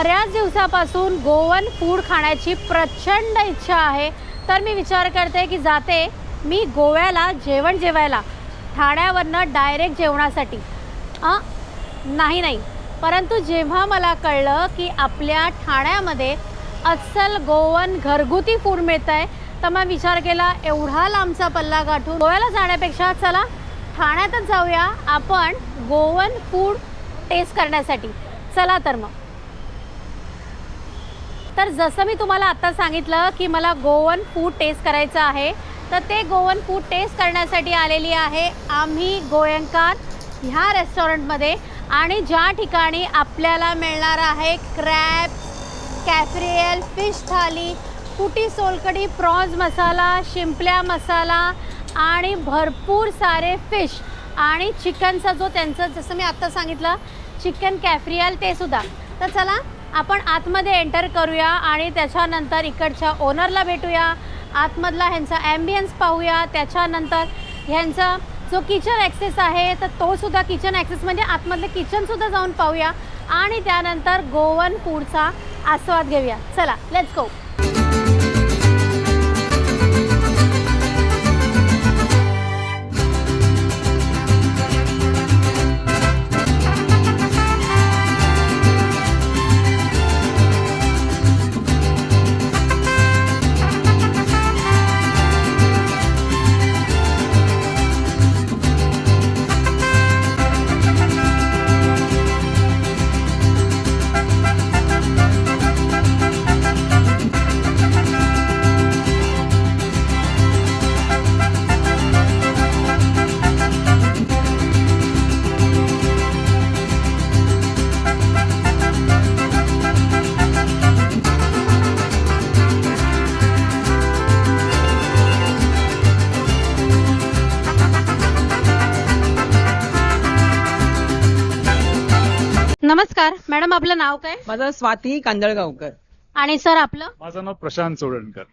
बऱ्याच दिवसापासून Goan food खाण्याची प्रचंड इच्छा आहे. तर मी विचार करते की जाते मी गोव्याला जेवण जेवायला, ठाण्यावरनं डायरेक्ट जेवणासाठी. नाही, परंतु जेव्हा मला कळलं की आपल्या ठाण्यामध्ये अस्सल गोवन घरगुती फूड मिळतं आहे, तर मग विचार केला एवढा लांबचा पल्ला गाठून गोव्याला जाण्यापेक्षा चला ठाण्यातच जाऊया आपण गोवन फूड टेस्ट करण्यासाठी. चला तर मग. तर जसं मी तुम्हाला आत्ता सांगितलं की मला गोवन फूड टेस्ट करायचं आहे, तर ते गोवन फूड टेस्ट करण्यासाठी आलेली आहे आम्ही गोयंकार ह्या रेस्टॉरंटमध्ये. आणि ज्या ठिकाणी आपल्याला मिळणार आहे क्रॅब, कॅफ्रियल, फिश थाली, कुटी सोलकढी, प्रॉन्स मसाला, शिंपल्या मसाला आणि भरपूर सारे फिश आणि चिकनचा जो त्यांचं जसं मी आत्ता सांगितलं चिकन कॅफ्रियल ते सुद्धा. तर चला आपण आतमध्ये एंटर करूया आणि त्याच्यानंतर इकडच्या ओनरला भेटूया, आतमधला ह्यांचा ॲम्बियन्स पाहूया, त्याच्यानंतर ह्यांचा जो किचन ॲक्सेस आहे तर तो सुद्धा किचन ॲक्सेस म्हणजे आतमधलं किचनसुद्धा जाऊन पाहूया आणि त्यानंतर गोवन फूडचा आस्वाद घेऊया. चला लेट्स गो. नमस्कार मॅडम, आपलं नाव काय? माझं स्वाती कांदळगावकर. आणि सर आपलं? माझं नाव प्रशांत चोडणकर.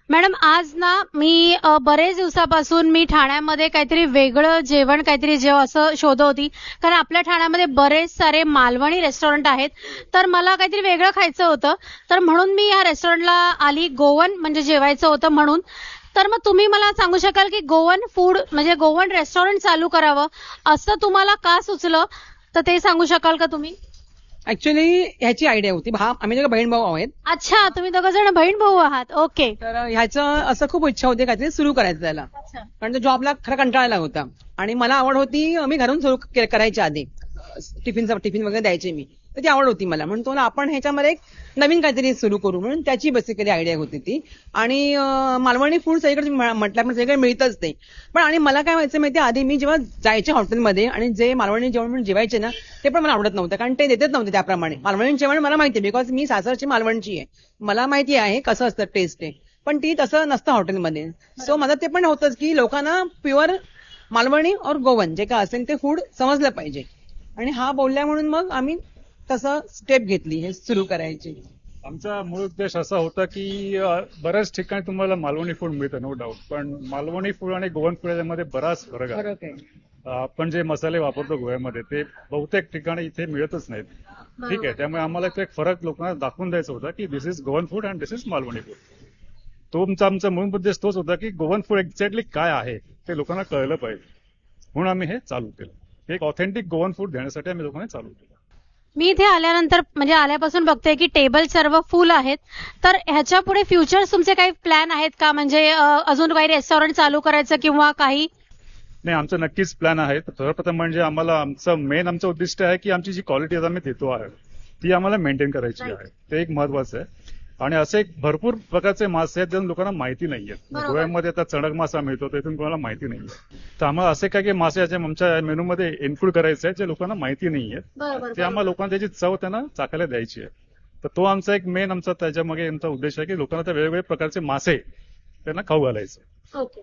मॅडम आज ना मी बरेच दिवसापासून मी ठाण्यामध्ये काहीतरी वेगळं जेवण काहीतरी जेव असं शोधत होती, कारण आपल्या ठाण्यामध्ये बरेच सारे मालवणी रेस्टॉरंट आहेत. तर मला काहीतरी वेगळं खायचं होतं, तर म्हणून मी या रेस्टॉरंटला आली. गोवन म्हणजे जेवायचं होतं म्हणून. तर मग तुम्ही मला सांगू शकाल की गोवन फूड म्हणजे गोवन रेस्टॉरंट चालू करावं असं तुम्हाला का सुचलं, तर ते सांगू शकाल का तुम्ही? ऍक्च्युली ह्याची आयडिया होती. आम्ही दोघं बहीण भाऊ आहेत. अच्छा, तुम्ही दोघं जण बहीण भाऊ आहात. ओके. तर ह्याचं असं खूप इच्छा होती काहीतरी सुरू करायचं त्याला, कारण तो जॉबला खरं कंटाळायला होता आणि मला आवड होती. मी घरून सुरू करायच्या आधी टिफिन वगैरे द्यायचे मी, तर ती आवड होती मला. म्हणतो ना आपण ह्याच्यामध्ये एक नवीन काहीतरी सुरू करू म्हणून त्याची बेसिकली आयडिया होती ती. आणि मालवणी फूड सगळीकडे म्हटल्याप्रमाणे सगळीकडे मिळतच ते. पण आणि मला काय व्हायचं माहिती, आधी मी जेव्हा जायचे हॉटेलमध्ये आणि जे मालवणी जेवण म्हणून जेवायचे ना ते पण मला आवडत नव्हतं, कारण ते देतच नव्हते त्याप्रमाणे. मालवणी जेवण मला माहिती आहे बिकॉज मी सासरची मालवणची आहे, मला माहिती आहे कसं असतं टेस्ट आहे, पण ती तसं नसतं हॉटेलमध्ये. सो माझं ते पण होतंच की लोकांना प्युअर मालवणी और गोवन जे काय असेल ते फूड समजलं पाहिजे. आणि हा बोलल्या म्हणून मग आम्ही तसं स्टेप घेतली हे सुरू करायची. आमचा मूळ उद्देश असा होता की बऱ्याच ठिकाणी तुम्हाला मालवणी फूड मिळतं नो डाऊट, पण मालवणी फूड आणि गोवन फूड यामध्ये बराच फरक आहे. आपण जे मसाले वापरतो गोव्यामध्ये ते बहुतेक ठिकाणी इथे मिळतच नाहीत. ठीक आहे, त्यामुळे आम्हाला तो एक फरक लोकांना दाखवून द्यायचा होता की this is Goan food and this is Malvani food. तो आमचा मूळ उद्देश तोच होता की गोवन फूड एक्झॅक्टली काय आहे ते लोकांना कळलं पाहिजे, म्हणून आम्ही हे चालू केलं. एक ऑथेंटिक गोवन फूड देण्यासाठी आम्ही लोकांना चालू केलं. मी इथे आल्यानंतर म्हणजे आल्यापासून बघते की टेबल सर्व फुल आहेत. तर ह्याच्या पुढे फ्युचर्स तुमचे काही प्लॅन आहेत का, म्हणजे अजून काही रेस्टॉरंट चालू करायचं किंवा काही? नाही, आमचं नक्कीच प्लॅन आहे. सर्वप्रथम म्हणजे आम्हाला आमचं उद्दिष्ट आहे की आमची जी क्वालिटी आम्ही देतो आहे ती आम्हाला मेंटेन करायची आहे. ते एक महत्वाचं आहे. आणि असे भरपूर प्रकारचे मासे आहेत ज्यांना लोकांना माहिती नाहीये. गोव्यामध्ये आता चणक मासा मिळतो, त्यातून कोणाला माहिती नाहीये. तर आम्हाला असे काही मासे आमच्या मेनूमध्ये इन्क्लूड करायचे आहेत जे लोकांना माहिती नाहीये. ते आम्हाला लोकांना त्याची चव त्यांना चाकायला द्यायची आहे. तर तो आमचा एक मेन आमचा त्याच्यामागे आमचा उद्देश आहे की लोकांना त्या वेगवेगळ्या प्रकारचे मासे त्यांना खाऊ घालायचे. ओके.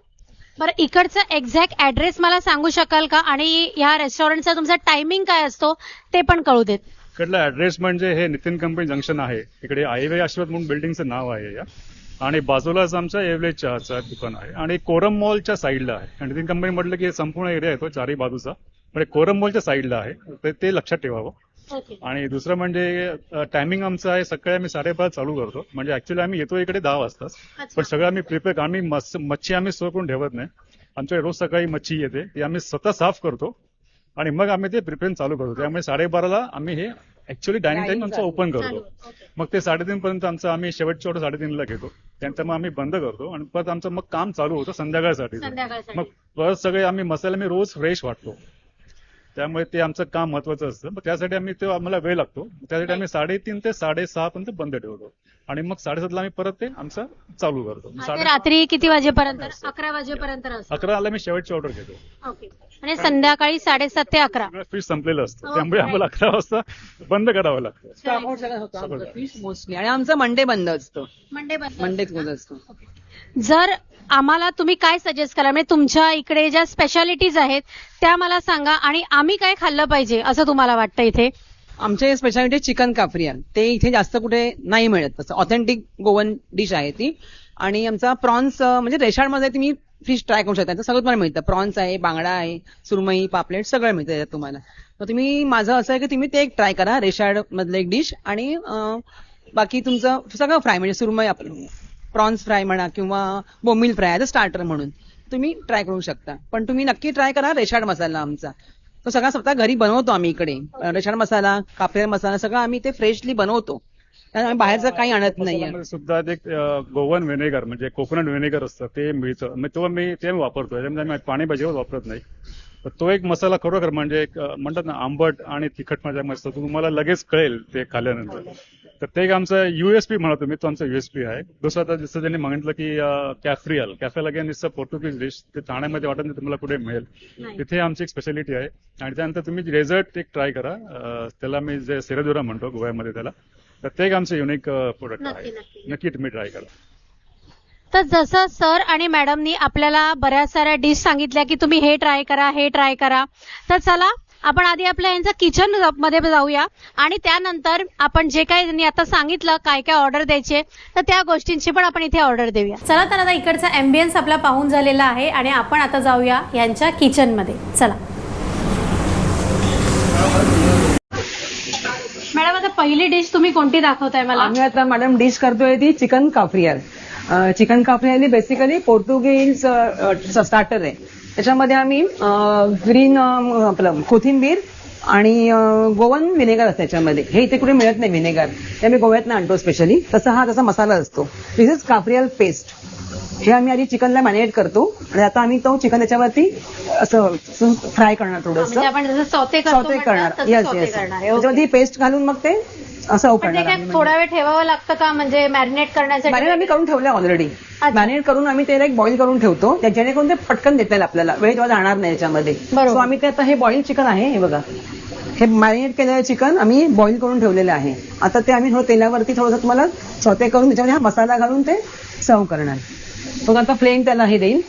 बरं, इकडचा एक्झॅक्ट ऍड्रेस मला सांगू शकाल का, आणि या रेस्टॉरंटचा तुमचा टायमिंग काय असतो ते पण कळू देत. इकडला ऍड्रेस म्हणजे हे नितीन कंपनी जंक्शन आहे. इकडे आयवे आशीर्वाद म्हणून बिल्डिंगचं नाव आहे या, आणि बाजूलाच आमच्या एव्हरेज चहाचं दुकान आहे आणि कोरम मॉलच्या साईडला आहे. आणि नितीन कंपनी म्हटलं की संपूर्ण एरिया येतो चारही बाजूचा, म्हणजे कोरम मॉलच्या साईडला आहे, ते लक्षात ठेवावं. ओके. आणि दुसरं म्हणजे टायमिंग आमचं आहे सकाळी आम्ही 12:30 चालू करतो. म्हणजे ऍक्च्युली आम्ही येतो इकडे 10 वाजता, अच्छा. पण सगळं आम्ही प्रिपेअर, आम्ही मच्छी आम्ही स्टोर करून ठेवत नाही. आमच्याकडे रोज सकाळी मच्छी येते, ती आम्ही स्वतः साफ करतो आणि मग आम्ही ते प्रिपेअर चालू करतो. त्यामुळे 12:30ला आम्ही हे ऍक्च्युली डायनिंग टाइम आमचा ओपन चालू. करतो. ओके. मग ते 3:30 पर्यंत आमचं आम्ही शेवटची ऑर्डर 3:30ला घेतो. त्यानंतर मग आम्ही बंद करतो आणि परत आमचं मग काम चालू होतं संध्याकाळसाठी. संध्याकाळसाठी. मग परत सगळे आम्ही मसाले मी रोज फ्रेश वाटतो, त्यामुळे ते आमचं काम महत्वाचं असतं. मग त्यासाठी आम्ही ते आम्हाला वेळ लागतो, त्यासाठी आम्ही 3:30 ते 6:30 पर्यंत बंद ठेवतो आणि मग 7:30ला आम्ही परत ते आमचं चालू करतो. ते रात्री किती वाजेपर्यंत? 11 वाजेपर्यंत असतं. 11ला मी शेवटची ऑर्डर घेतो. ओके. आणि संध्याकाळी 7:30 ते 11. सगळं फिश संपलेलं असतं, Oh, त्यामुळे आम्हाला 11 वाजता बंद करावं लागतं. स्टॉक आउट सगळं होतं आमचं फिश मोस्टली. आणि आमचं मंडे बंद असतं, मंडे बंद. मंडे क्लोज असतं. जर आम्हाला तुम्ही काय सजेस्ट करा, म्हणजे तुमच्या इकडे ज्या स्पेशालिटीज आहेत त्या मला सांगा आणि आम्ही काय खाल्लं पाहिजे असं तुम्हाला वाटतं इथे? आमचे स्पेशालिटी चिकन काफ्रियाल, ते इथे जास्त कुठे नाही मिळत. तसं ऑथेंटिक गोवन डिश आहे ती. आणि आमचा प्रॉन्स म्हणजे रेशाडमध्ये तुम्ही फिश ट्राय करू शकता, सगळं तुम्हाला मिळतं. प्रॉन्स आहे, बांगडा आहे, सुरमई, पापलेट सगळं मिळतं त्याच्यात तुम्हाला. तर तुम्ही, माझं असं आहे की तुम्ही ते एक ट्राय करा, रेशाड मधलं एक डिश. आणि बाकी तुमचं सगळं फ्राय, म्हणजे सुरमई, आपलं प्रॉन्स फ्राय म्हणा किंवा बोंबील फ्राय ॲज अ स्टार्टर म्हणून तुम्ही ट्राय करू शकता. पण तुम्ही नक्की ट्राय करा रेशाड मसाला आमचा. तो सगळा स्वतः घरी बनवतो आम्ही इकडे. रेशाड मसाला, काफ्रियाल मसाला सगळं आम्ही ते फ्रेशली बनवतो, त्यामुळे आम्ही बाहेरचं काही आणत नाहीये. मसाल्यामध्ये सुद्धा ते गोवन व्हिनेगर म्हणजे कोकोनट व्हिनेगर असतं, ते मिळतं. मग तो मी ते वापरतो, त्याच्यामध्ये आम्ही पाणी भाजीवर वापरत नाही. तर तो एक मसाला खरोखर म्हणजे एक म्हणतात ना आंबट आणि तिखट माझ्या मस्त तुम्हाला लगेच कळेल ते खाल्ल्यानंतर. तर ते एक आमचं युएसपी म्हणा तुम्ही, तो आमचा युएसपी आहे. दुसरं आता जसं त्यांनी म्हटलं की cafreal again it's a Portuguese dish. ते ठाण्यामध्ये वाटत नाही तुम्हाला कुठे मिळेल, तिथे आमची एक स्पेशालिटी आहे. आणि त्यानंतर तुम्ही डेझर्ट एक ट्राय करा, त्याला मी जे सेरेदुरा म्हणतो गोव्यामध्ये त्याला. तर ते एक आमचं युनिक प्रोडक्ट आहे, नक्की तुम्ही ट्राय करा. तर जसं सर आणि मॅडमनी आपल्याला बऱ्याच साऱ्या डिश सांगितल्या की तुम्ही हे ट्राय करा, हे ट्राय करा, तर चला आपण आधी आपल्या यांचं किचन मध्ये जाऊया आणि त्यानंतर आपण जे काही त्यांनी आता सांगितलं काय काय ऑर्डर द्यायचे, तर त्या गोष्टींची पण आपण इथे ऑर्डर देऊया. चला तर आता इकडचा अँबियन्स आपला पाहून झालेला आहे आणि आपण आता जाऊया यांच्या किचनमध्ये. चला मॅडम, आता पहिली डिश तुम्ही कोणती दाखवताय मला? आम्ही आता मॅडम डिश करतोय ती चिकन काफ्रियाल. चिकन काफ्रियाल ही बेसिकली पोर्तुगीज स्टार्टर आहे. त्याच्यामध्ये आम्ही ग्रीन आपलं कोथिंबीर आणि गोवन व्हिनेगर असतं त्याच्यामध्ये. हे इथे कुठे मिळत नाही व्हिनेगर, ते आम्ही गोव्यातनं आणतो स्पेशली. हा तसा मसाला असतो. दिस इज काफ्रियाल पेस्ट. हे आम्ही आधी चिकनला मॅरिनेट करतो आणि आता आम्ही तो चिकन त्याच्यावरती असं फ्राय करणार, थोडंसं आपण जसं सौते करणार. येस येस, त्याच्यामध्ये पेस्ट घालून मग ते असं करणार. थोडा वेळ ठेवावं लागतं का, म्हणजे मॅरिनेट करण्यासाठी? मॅरिनेट आम्ही करून ठेवलं ऑलरेडी. मॅरिनेट करून आम्ही त्याला एक बॉईल करून ठेवतो, जेणेकरून ते पटकन देता येईल आपल्याला, वेळ तेव्हा जाणार नाही त्याच्यामध्ये. सो आम्ही ते आता हे बॉईल चिकन आहे, हे बघा, हे मॅरिनेट केलेलं चिकन आम्ही बॉईल करून ठेवलेलं आहे. आता ते आम्ही थोडं तेलावरती थोडंसं तुम्हाला सौते करून त्याच्यामध्ये हा मसाला घालून ते सर्व करणार. मग आता फ्लेम त्याला हे देईल.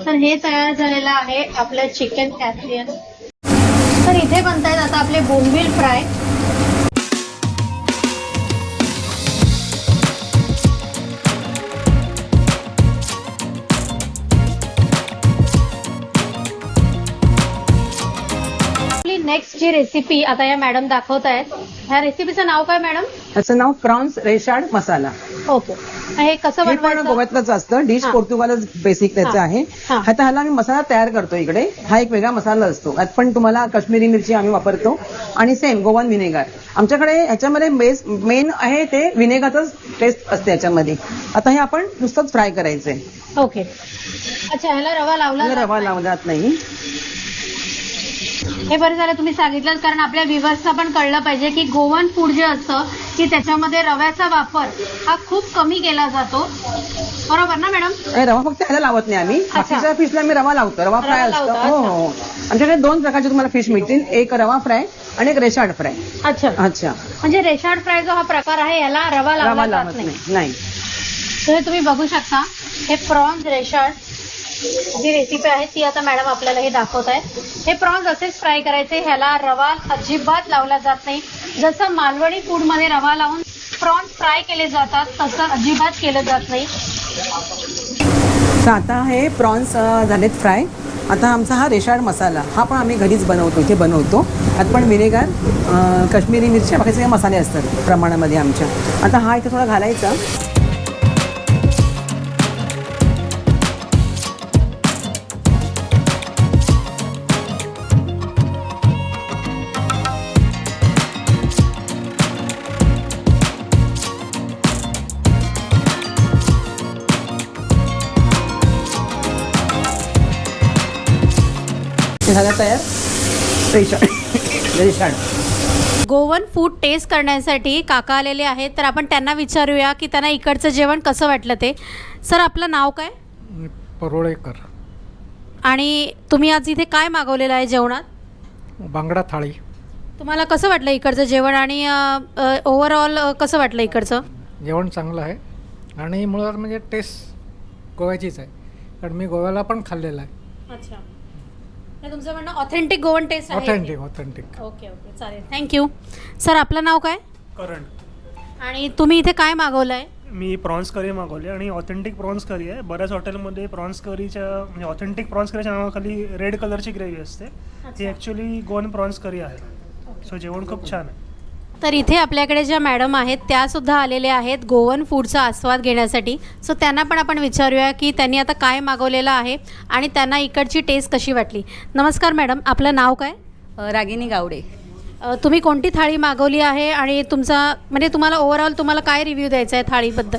तर हे तयार झालेलं आहे आपलं चिकन कॅफ्रियन. तर इथे बनतायत आता आपले बोंबील फ्राय. आपली नेक्स्ट जी रेसिपी आता या मॅडम दाखवत आहेत, ह्या रेसिपीचं नाव काय मॅडम? त्याचं नाव प्रॉन्स रेशाड मसाला. ओके. हे कसं हे पण बनवायचं? गोव्यातलंच असतं, डिश पोर्तुगालच बेसिक त्याचं आहे. आता ह्याला आम्ही मसाला तयार करतो इकडे. हा एक वेगळा मसाला असतो, यात पण तुम्हाला काश्मीरी मिरची आम्ही वापरतो आणि सेम गोवन व्हिनेगर. आमच्याकडे ह्याच्यामध्ये मेन आहे ते व्हिनेगरच टेस्ट असते याच्यामध्ये. आता हे आपण नुसतंच फ्राय करायचंय. ओके. अच्छा, ह्याला रवा लावला रवा लावलात नाही. हे बरं झालं तुम्ही सांगितलं, कारण आपल्या व्ह्युअर्सला पण कळलं पाहिजे की गोवन फूड जे असतं की त्याच्यामध्ये रव्याचा वापर हा खूप कमी केला जातो. बरोबर ना मॅडम? रवा फक्त ह्याला लावत नाही आम्ही, बाकीच्या फिशला मी रवा लावतो. रवा फ्राय रवा असतो. लावता, हो हो. आमच्याकडे 2 प्रकारचे तुम्हाला फिश मिळतील, एक रवा फ्राय आणि एक रेशाड फ्राय. अच्छा, अच्छा, म्हणजे रेशाड फ्राय जो हा प्रकार आहे याला रवा रवा लावला जात लावत नाही. नाही. तर हे तुम्ही बघू शकता, हे प्रॉन्स रेशाड जी रेसिपी आहे ती आता मॅडम आपल्याला हे दाखवत आहे. हे प्रॉन्स असेच फ्राय करायचे, ह्याला रवा अजिबात लावला जात नाही. जसं मालवणी फूड मध्ये रवा लावून प्रॉन्स फ्राय केले जातात तसं अजिबात केलं जात नाही. तर आता हे प्रॉन्स झालेत फ्राय. आता आमचा हा रेशाड मसाला हा पण आम्ही घरीच बनवतो, इथे बनवतो. त्यात पण विनेगर, काश्मीरी मिरची, बाकी सगळे मसाले असतात प्रमाणामध्ये आमच्या. आता हा इथे थोडा घालायचा. झाला तयार रेशाड. गोवन फूड टेस्ट करण्यासाठी काका आलेले आहेत, तर आपण त्यांना विचारूया की त्यांना इकडचं जेवण कसं वाटलं ते. सर, आपलं नाव काय परोळेकर. आणि तुम्ही आज इथे काय मागवलेलं आहे जेवणात? बांगडा थाळी. तुम्हाला कसं वाटलं इकडचं जेवण आणि ओव्हरऑल कसं वाटलं इकडचं? जेवण चांगलं आहे आणि मुळात म्हणजे टेस्ट गोव्याचीच आहे, कारण मी गोव्याला पण खाल्लेलं आहे. अच्छा, तुमचं म्हणणं ऑथेंटिक गोवन टेस्ट आहे? ऑथेंटिक. ओके, चालेल, थँक्यू. सर, आपलं नाव काय करण. आणि तुम्ही इथे काय मागवलं आहे? मी प्रॉन्स करी मागवली आणि ऑथेंटिक प्रॉन्स करी आहे. बऱ्याच हॉटेलमध्ये प्रॉन्स करीच्या म्हणजे ऑथेंटिक प्रॉन्स करीच्या नावाखाली रेड कलरची ग्रेव्ही असते. ती ॲक्च्युली गोवन प्रॉन्स करी आहे. सो जेवण खूप छान आहे. तर इथे आपल्याकडे ज्या मॅडम आहेत त्यासुद्धा आलेल्या आहेत गोवन फूडचा आस्वाद घेण्यासाठी. सो त्यांना पण आपण विचारूया की त्यांनी आता काय मागवलेलं आहे आणि त्यांना इकडची टेस्ट कशी वाटली. नमस्कार मॅडम, आपलं नाव काय? रागिनी गावडे. तुम्ही कोणती थाळी मागवली आहे आणि तुमचा म्हणजे तुम्हाला ओव्हरऑल तुम्हाला काय रिव्ह्यू द्यायचा आहे थाळीबद्दल?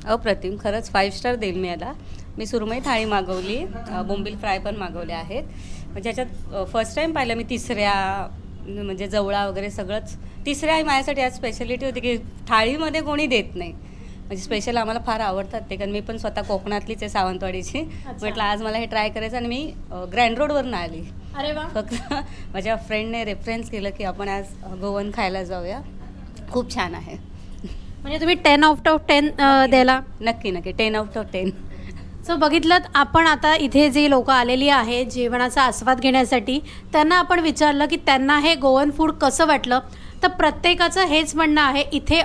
अप्रतिम, खरंच 5 स्टार देईल मी याला. मी सुरमई थाळी मागवली, बोंबील फ्राय पण मागवले आहेत. म्हणजे ह्याच्यात फर्स्ट टाईम पाहिलं मी तिसऱ्या, म्हणजे जवळा वगैरे सगळंच. तिसऱ्या माझ्यासाठी आज स्पेशालिटी होती की थाळीमध्ये कोणी देत नाही. म्हणजे स्पेशल आम्हाला फार आवडतात ते, कारण मी पण स्वतः कोकणातलीच आहे, सावंतवाडीची. म्हटलं आज मला हे ट्राय करायचं आणि मी ग्रँड रोडवरून आली. अरे वा. फक्त माझ्या फ्रेंडने रेफरन्स केलं की आपण आज गोवन खायला जाऊया. खूप छान आहे. म्हणजे तुम्ही 10 आउट ऑफ 10 द्यायला? नक्की 10 आउट ऑफ 10. सो बघितलं आपण आता इथे जे लोक आलेली आहेत जेवणाचा आस्वाद घेण्यासाठी, त्यांना आपण विचारलं की त्यांना हे गोवन फूड कसं वाटलं. तर प्रत्येकाचं हेच म्हणणं आहे, इथे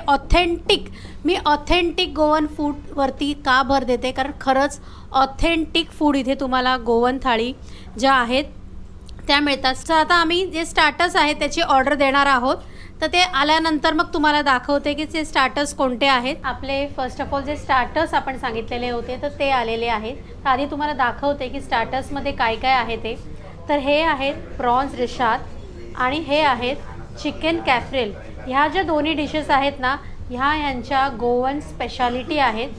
मी ऑथेंटिक गोवन फूडवरती का भर देते, कारण खरंच ऑथेंटिक फूड इथे तुम्हाला गोवन थाळी ज्या आहेत त्या मिळतात. तर आता आम्ही जे स्टार्टर्स आहेत त्याची ऑर्डर देणार आहोत, तर ते आल्यानंतर मग तुम्हाला दाखवते की ते स्टार्टर्स कोणते आहेत. आपले फर्स्ट ऑफ ऑल जे स्टार्टर्स आपण सांगितलेले होते तर ते आलेले आहेत. तर आधी तुम्हाला दाखवते की स्टार्टर्समध्ये काय काय आहे ते. तर हे आहेत प्रॉन्स रेशाद आणि हे आहेत चिकन कॅफ्रेल. ह्या ज्या दोन्ही डिशेस आहेत ना, ह्यांच्या गोवन स्पेशालिटी आहेत.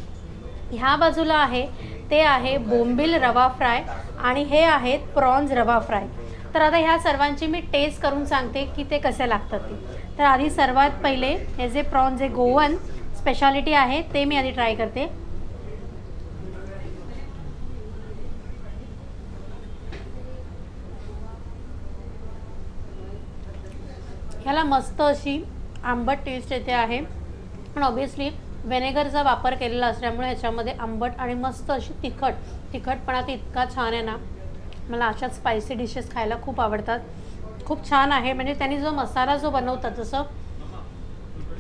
ह्या बाजूला आहे ते आहे बोंबील रवा फ्राय आणि हे आहेत प्रॉन्स रवा फ्राय. तर आता ह्या सर्वांची मी टेस्ट करून सांगते की ते कसे लागतात ते. तर आधी सर्वात पहिले हे जे प्रॉन्स जे गोवन स्पेशालिटी आहे ते मी आधी ट्राय करते. ह्याला मस्त अशी आंबट टेस्ट येते आहे, पण ऑब्वियसली व्हिनेगरचा वापर केलेला असल्यामुळे ह्याच्यामध्ये आंबट आणि मस्त अशी तिखटपणा ते इतका छान आहे ना. मला अशाच स्पायसी डिशेस खायला खूप आवडतात. खूप छान आहे. म्हणजे त्यांनी जो मसाला जो बनवतात, जसं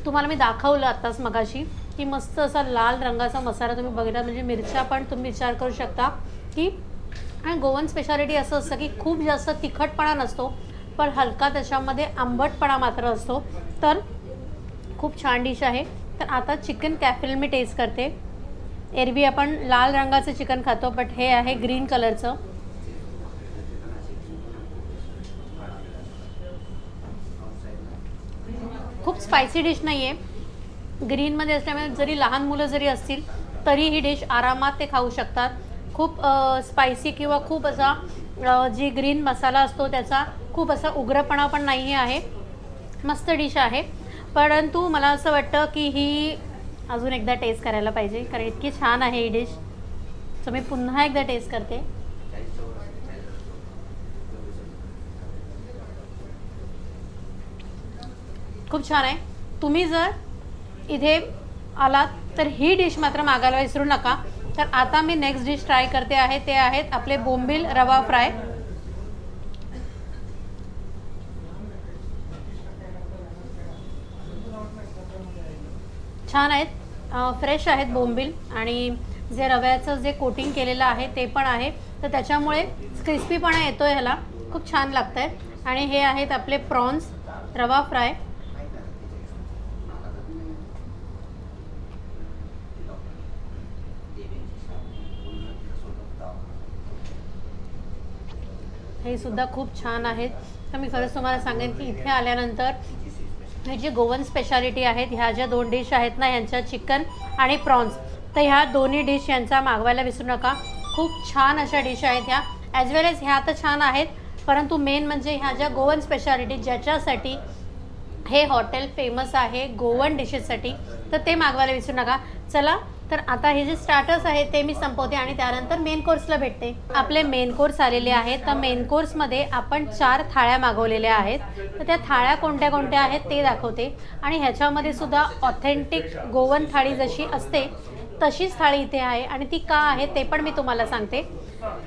तुम्हाला मी दाखवलं आत्ताच मगाशी की मस्त असा लाल रंगाचा मसाला तुम्ही बघितला. म्हणजे मिरच्या पण तुम्ही विचार करू शकता की, आणि गोवन स्पेशालिटी असं असतं की खूप जास्त तिखटपणा नसतो, पण हलका त्याच्यामध्ये आंबटपणा मात्र असतो. तर खूप छान डिश आहे. तर आता चिकन कॅफ्रेल मी टेस्ट करते. एरवी आपण लाल रंगाचं चिकन खातो, बट हे आहे ग्रीन कलरचं. खूप स्पायसी डिश नाही आहे. ग्रीनमध्ये असल्यामुळे जरी लहान मुलं जरी असतील तरी ही डिश आरामात ते खाऊ शकतात. खूप स्पायसी किंवा खूप असा जी ग्रीन मसाला असतो त्याचा खूप असा उग्रपणा पण नाही आहे. मस्त डिश आहे. परंतु मला असं वाटतं की ही अजून एकदा टेस्ट करायला पाहिजे कारण इतकी छान आहे ही डिश. सो मी पुन्हा एकदा टेस्ट करते. खूप छान आहे. तुम्ही जर इथे आलात तर ही डिश मात्र मागायला विसरू नका. तर आता मी नेक्स्ट डिश ट्राय करते आहे, ते आहेत आपले बोंबील रवा फ्राय. छान आहेत, फ्रेश आहेत बोंबील आणि जे रव्याचं जे कोटिंग केलेलं आहे ते पण आहे, तर त्याच्यामुळे क्रिस्पीपणा येतोय ह्याला. खूप छान लागतं आहे. आणि हे आहेत आपले प्रॉन्स रवा फ्राय. हे सुद्धा खूप छान आहेत. तर मी खरंच तुम्हाला सांगेन की इथे आल्यानंतर ही जी गोवन स्पेशालिटी आहेत, ह्या ज्या 2 डिश आहेत ना, यांच्या चिकन आणि प्रॉन्स, तर ह्या दोन्ही डिश यांचा मागवायला विसरू नका. खूप छान अशा डिश आहेत ह्या. ॲज वेल एज ह्या तर छान आहेत, परंतु मेन म्हणजे ह्या ज्या गोवन स्पेशालिटी ज्याच्यासाठी हे हॉटेल फेमस आहे गोवन डिशेससाठी, तर ते मागवायला विसरू नका. चला तर आता हे जे स्टार्टर्स आहेत ते मी संपवते आणि त्यानंतर मेन कोर्सला भेटते. आपले मेन कोर्स आलेले आहेत. तर मेन कोर्समध्ये आपण 4 थाळ्या मागवलेल्या आहेत. तर त्या थाळ्या कोणत्या कोणत्या आहेत ते दाखवते. आणि ह्याच्यामध्ये सुद्धा ऑथेंटिक गोवन थाळी जशी असते तशीच थाळी इथे आहे आणि ती का आहे ते पण मी तुम्हाला सांगते.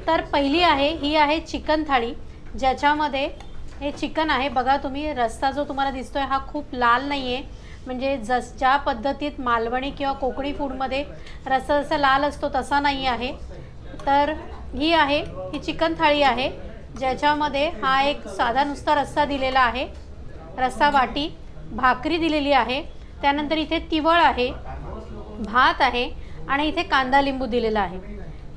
तर पहिली आहे, ही आहे चिकन थाळी, ज्याच्यामध्ये हे चिकन आहे. बघा तुम्ही, रस्सा जो तुम्हाला दिसतोय हा खूप लाल नाही आहे. म्हणजे ज्या पद्धतीत मालवणी किंवा कोकणी फूडमध्ये रस्सा जसा लाल असतो तसा नाही आहे. तर ही आहे, ही चिकन थाळी आहे, ज्याच्यामध्ये हा एक साधा नुसता रस्सा दिलेला आहे, रस्सा वाटी, भाकरी दिलेली आहे, त्यानंतर इथे तिवळ आहे, भात आहे आणि इथे कांदा लिंबू दिलेला आहे.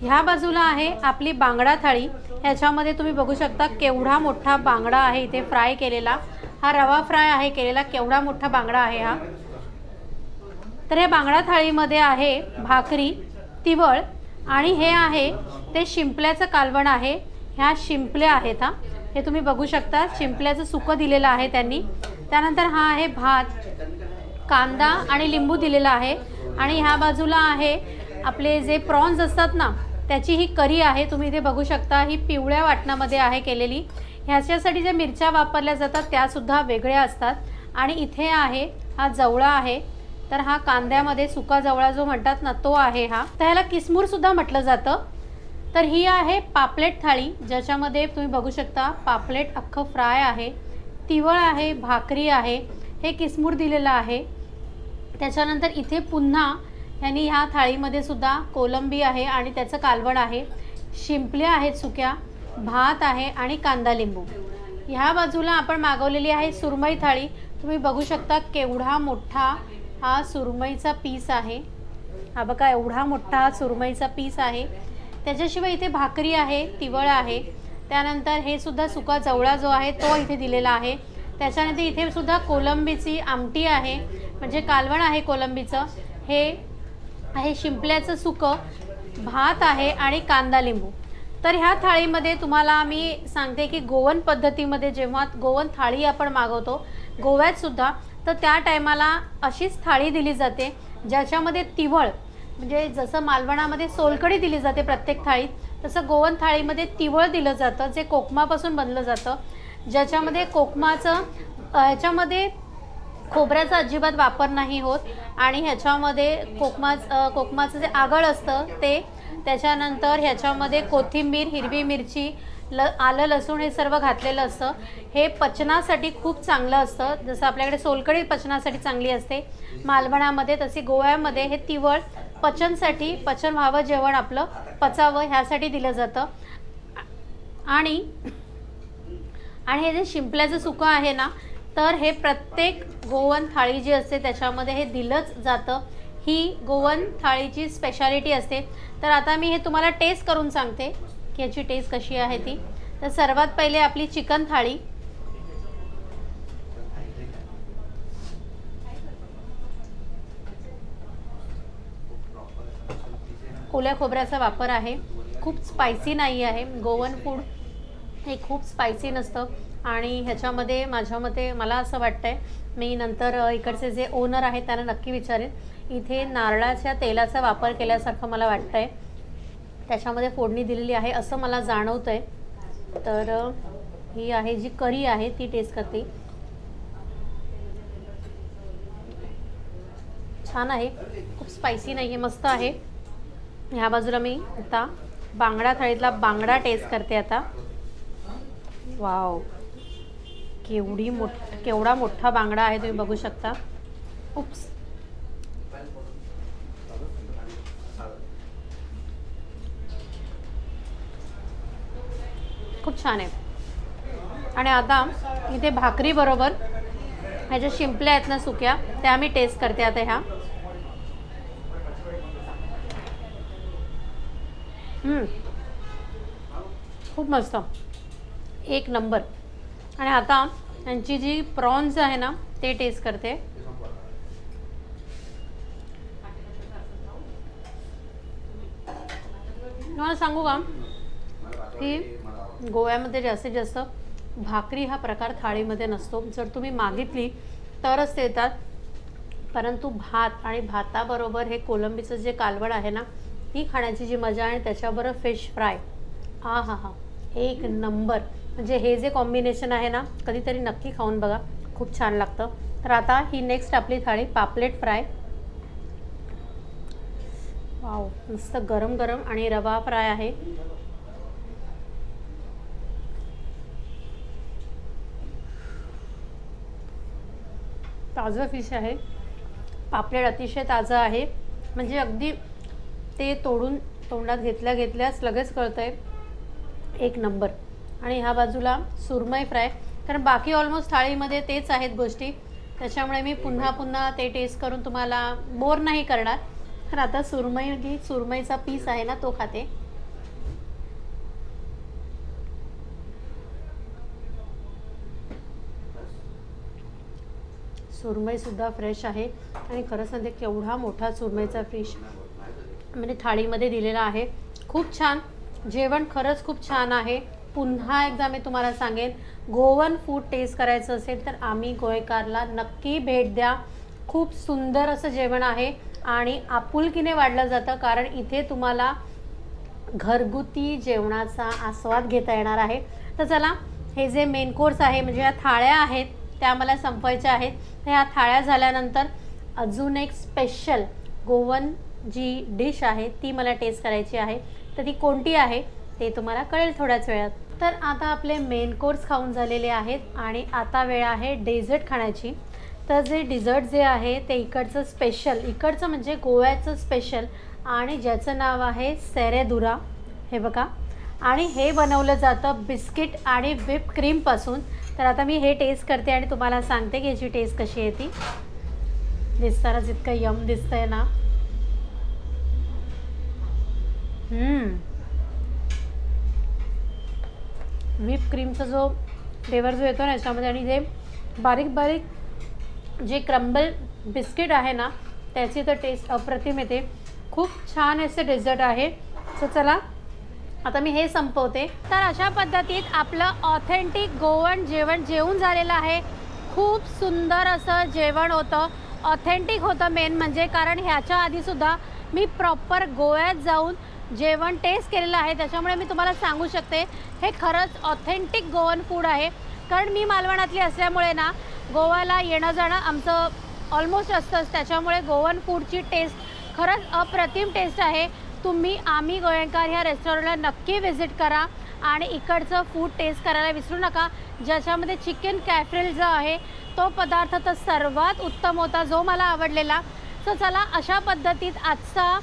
ह्या बाजूला आहे आपली बांगडा थाळी. ह्याच्यामध्ये तुम्ही बघू शकता केवढा मोठा बांगडा आहे इथे फ्राय केलेला. हा रवा फ्राय आहे केलेला, केवढा मोठा बांगडा आहे हा. तर हे बांगडा थाळीमध्ये आहे भाकरी, तिवळ आणि हे आहे ते शिंपल्याचं कालवण आहे. ह्या शिंपल्या आहेत. हे तुम्ही बघू शकता, शिंपल्याचं सुकं दिलेलं आहे त्यांनी. त्यानंतर हा आहे भात, कांदा आणि लिंबू दिलेला आहे. आणि ह्या बाजूला आहे आपले जे प्रॉन्स असतात ना, त्याची ही करी आहे. तुम्ही इथे बघू शकता, ही पिवळ्या वाटणामध्ये आहे केलेली. ह्याच्यासाठी ज्या मिरच्या वापरल्या जातात त्यासुद्धा वेगळ्या असतात. आणि इथे आहे हा जवळा आहे. तर हा कांद्यामध्ये सुका जवळा जो म्हणतात ना तो आहे हा. तर ह्याला किसमूरसुद्धा म्हटलं जातं. तर ही आहे पापलेट थाळी, ज्याच्यामध्ये तुम्ही बघू शकता पापलेट अख्खं फ्राय आहे, तिवळ आहे, भाकरी आहे, हे किसमूर दिलेलं आहे. त्याच्यानंतर इथे पुन्हा यांनी ह्या थाळीमध्ये सुद्धा कोलंबी आहे आणि त्याचं कालवण आहे, शिंपल्या आहेत सुक्या, भात आहे आणि कांदा लिंबू. ह्या बाजूला आपण मागवलेली आहे सुरमई थाळी. तुम्ही बघू शकता केवढा मोठा हा सुरमईचा पीस आहे. हा बघा, एवढा मोठा हा सुरमईचा पीस आहे. त्याच्याशिवाय इथे भाकरी आहे, तिवळ आहे, त्यानंतर हे सुद्धा सुका जवळा जो आहे तो इथे दिलेला आहे. त्याच्यानंतर इथे सुद्धा कोलंबीची आमटी आहे, म्हणजे कालवण आहे कोलंबीचं. हे आहे शिंपल्याचं सुकं, भात आहे आणि कांदा लिंबू. तर ह्या थाळीमध्ये तुम्हाला मी सांगते की गोवन पद्धतीमध्ये जेव्हा गोवन थाळी आपण मागवतो गोव्यातसुद्धा, तर त्या टायमाला अशीच थाळी दिली जाते ज्याच्यामध्ये तिवळ, म्हणजे जसं मालवणामध्ये सोलकढी दिली जाते प्रत्येक थाळीत, तसं गोवन थाळीमध्ये तिवळ दिलं जातं, जे कोकमापासून बनलं जातं. ज्याच्यामध्ये कोकमाचं ह्याच्यामध्ये खोबऱ्याचा अजिबात वापर नाही होत. आणि ह्याच्यामध्ये कोकमाचं जे आगळ असतं ते, त्याच्यानंतर ह्याच्यामध्ये कोथिंबीर, हिरवी मिरची, आलं लसूण हे सर्व घातलेलं असतं. हे पचनासाठी खूप चांगलं असतं. जसं आपल्याकडे सोलकढी पचनासाठी चांगली असते मालवणामध्ये, तशी गोव्यामध्ये हे तिवळ पचनसाठी, पचन व्हावं, जेवण आपलं पचावं ह्यासाठी दिलं जातं. आणि हे जे शिंपल्याचं सुकं आहे ना, तर हे प्रत्येक गोवन थाळी जी असते त्याच्यामध्ये हे दिलंच जातं. ही गोवन थाळीची स्पेशालिटी असते. तर आता मी हे तुम्हाला टेस्ट करून सांगते की याची टेस्ट कशी आहे ती. तर सर्वात पहिले आपली चिकन थाळी. ओल्या खोबऱ्याचा वापर आहे, खूप स्पायसी नाही आहे. गोवन फूड हे खूप स्पायसी नसतं आणि ह्याच्यामध्ये माझ्या मते मला असं वाटतंय, मी नंतर इकडचे जे ओनर आहेत त्यांना नक्की विचारेन, इथे नारळाच्या तेलाचा वापर केल्यासारखं मला वाटतंय, त्याच्यामध्ये फोडणी दिलेली आहे असं मला जाणवतंय. तर ही आहे जी करी आहे ती टेस्ट करते. छान आहे, खूप स्पायसी नाही आहे, मस्त आहे. ह्या बाजूला मी आता बांगडा थाळीतला बांगडा टेस्ट करते आता. वाव, केवढा मोठा बांगडा आहे, तुम्ही बघू शकता. उप्स, खूप छान आहे. आणि आता इथे भाकरी बरोबर ह्या ज्या शिंपल्या आहेत ना सुक्या, त्या मी टेस्ट करते आता. ह्या खूप मस्त, एक नंबर. आणि आता यांची जी प्रॉन्स आहे ना ते टेस्ट करते. तुम्हाला सांगू का की गोव्यामध्ये जास्तीत जास्त भाकरी हा प्रकार थाळीमध्ये नसतो. जर तुम्ही मागितली तरच ते येतात, परंतु भात आणि भाताबरोबर हे कोलंबीचं जे कालवण आहे ना, ही खाण्याची जी मजा आहे, त्याच्याबरोबर फिश फ्राय, हा हा हा, एक नंबर. म्हणजे हे जे कॉम्बिनेशन आहे ना, कधीतरी नक्की खाऊन बघा, खूप छान लागतं. तर आता ही नेक्स्ट आपली थाळी पापलेट फ्राय. वाव, मस्त गरम गरम आणि रवा फ्राय आहे. ताजं फिश आहे, पापलेट अतिशय ताजं आहे, म्हणजे अगदी ते तोडून तोंडात घेतल्याच लगेच कळतंय, एक नंबर. आणि ह्या बाजूला सुरमई फ्राय, कारण बाकी ऑलमोस्ट थाळीमध्ये तेच आहेत गोष्टी, त्याच्यामुळे मी पुन्हा पुन्हा ते टेस्ट करून तुम्हाला बोर नाही करणार. तर आता सुरमईचा पीस आहे ना तो खाते. सुरमईसुद्धा फ्रेश आहे आणि खरं सांगते केवढा मोठा सुरमईचा फिश म्हणजे थाळीमध्ये दिलेला आहे. खूप छान जेवण, खरंच खूप छान आहे. पुन्हा एकदा मी तुम्हाला सांगेन, गोवन फूड टेस्ट करायचं असेल तर आम्ही गोयकारला नक्की भेट द्या. खूप सुंदर असं जेवण आहे आणि आपुलकीने वाढलं जातं, कारण इथे तुम्हाला घरगुती जेवणाचा आस्वाद घेता येणार आहे. तर चला, हे जे मेन कोर्स आहे म्हणजे या थाळ्या आहेत त्या मला संपवायच्या आहेत. तर ह्या थाळ्या झाल्यानंतर अजून एक स्पेशल गोवन जी डिश आहे ती मला टेस्ट करायची आहे. तर ती कोणती आहे ते तुम्हाला कळेल थोड्याच वेळात. तर आता आपले मेन कोर्स खाऊन झालेले आहेत आणि आता वेळ आहे डेझर्ट खाण्याची. तर जे डिझर्ट जे आहे ते इकडचं म्हणजे गोव्याचं स्पेशल आणि ज्याचं नाव आहे सेरेदुरा. हे बघा, आणि हे बनवलं जातं बिस्किट आणि व्हिप क्रीमपासून. तर आता मी हे टेस्ट करते आणि तुम्हाला सांगते की याची टेस्ट कशी आहे ती. दिसतानाच इतकं यम दिसतंय ना. व्हिप क्रीमचा जो फ्लेवर जो येतो ना याच्यामध्ये, आणि जे बारीक बारीक जे क्रम्बल बिस्किट आहे ना त्याची तर टेस्ट अप्रतिम येते. खूप छान असे डेझर्ट आहे. सो चला आता मी हे संपवते. तर अशा पद्धतीत आपलं ऑथेंटिक गोवन जेवण जेवून झालेलं आहे. खूप सुंदर असं जेवण होतं, ऑथेंटिक होतं मेन म्हणजे, कारण ह्याच्या आधीसुद्धा मी प्रॉपर गोव्यात जाऊन जेवण टेस्ट केलेलं आहे. त्याच्यामुळे मी तुम्हाला सांगू शकते हे खरंच ऑथेंटिक गोवन फूड आहे. कारण मी मालवणातली असल्यामुळे ना गोव्याला येणं जाणं आमचं ऑलमोस्ट असतंच, त्याच्यामुळे गोवन फूडची टेस्ट खरंच अप्रतिम टेस्ट आहे. तुम्ही आम्ही गोयंकार ह्या रेस्टॉरंटला नक्की व्हिजिट करा आणि इकडचं फूड टेस्ट करायला विसरू नका. ज्याच्यामध्ये चिकन कॅफ्रेल जो आहे तो पदार्थ तर सर्वात उत्तम होता, जो मला आवडलेला. सो चला, अशा पद्धतीत आजचा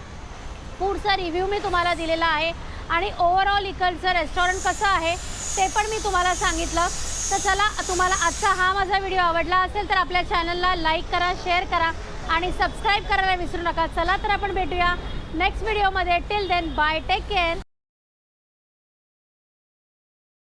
फूडचा रिव्ह्यू मी तुम्हाला दिलेला आहे आणि ओव्हरऑल इकडचं रेस्टॉरंट कसं आहे ते पण मी तुम्हाला सांगितलं. तर चला, तुम्हाला आजचा हा माझा व्हिडिओ आवडला असेल तर आपल्या चॅनलला लाईक करा, शेअर करा आणि सबस्क्राईब करायला विसरू नका. चला तर आपण भेटूया नेक्स्ट व्हिडिओमध्ये. Till then, bye, take care.